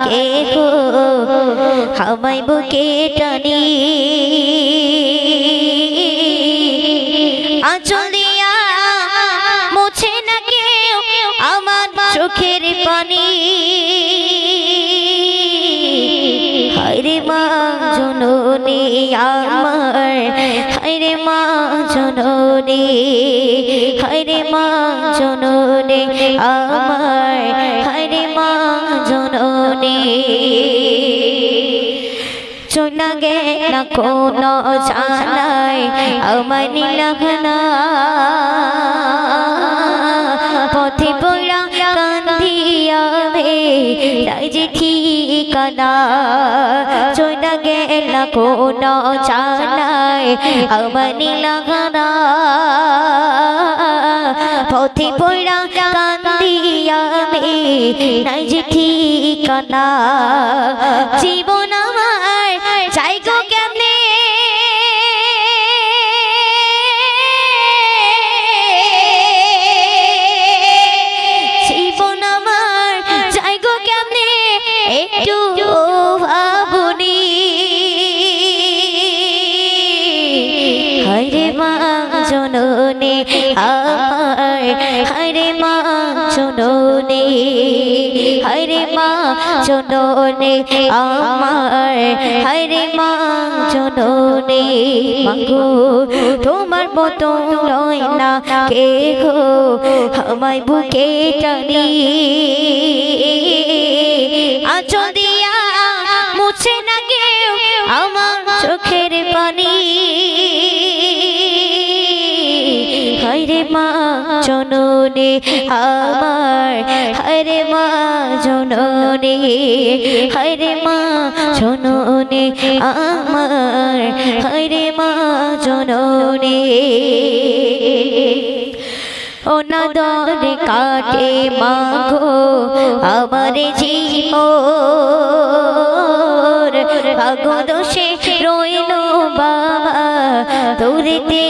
কে গো আমায় বুকে টানি আঁচল দিয়া মুছে না কেউ আমার চোখের পানি হায়রে মা জননী আমার হায়রে মা জননী হায়রে মা জননী আমার হায়রে মা জননী চলা গেল কোন জানাই আমার নীলঘনা পথে পড়া কান্দিয়াবে তাই যে ঠিকানা চলা গেল কোন জানাই আমার নীলঘনা পথে পড়া কান্দিয়াবে তাই যে ঠিকানা জীবন আমার চাই গো কেমনে জীবন আমার চাই গো কেমনে একটু ভাবুনি হায়রে মা জননী আমার হায়রে মা জননী হায়রে মা জননী আমার হায়রে মা জননী মাগো তোমার মতো লয় না কে গো আমায় বুকে টানি আঁচল দিয়া মুছে না কেউ আমার চোখের পানি হায়রে মা জননী আমার হায়রে মা জননী হায়রে মা জননী আমার হায়রে মা জননী অনাদর কাটে মাগো আমার জীবন ভাগ্য দোষে রইল বাবা তোরেতে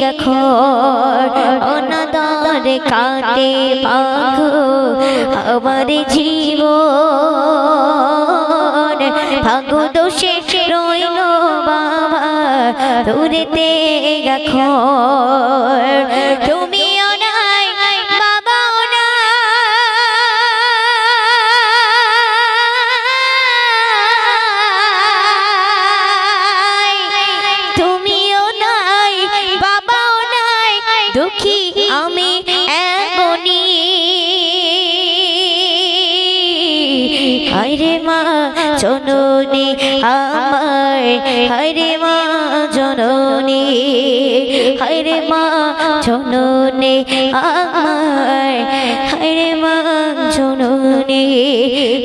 গখর অনাদর কাটে মাগো আমার জীবন ভাগ্য দোষে রইল বাবা তোরেতে গখর তুমি দুঃখী আমি এমনি হায়রে মা জননী আমার হায়রে মা জননী হায়রে মা জননী আমার হায়রে মা জননী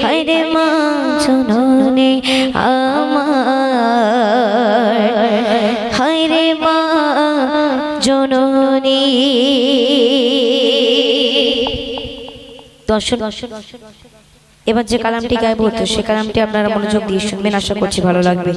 হায়রে মা জননী আমার হায়রে মা জননী দর্শক এবার যে কালামটি গাইবো তো সে কালামটি আপনারা মনোযোগ দিয়ে শুনবেন আশা করছি ভালো লাগবে।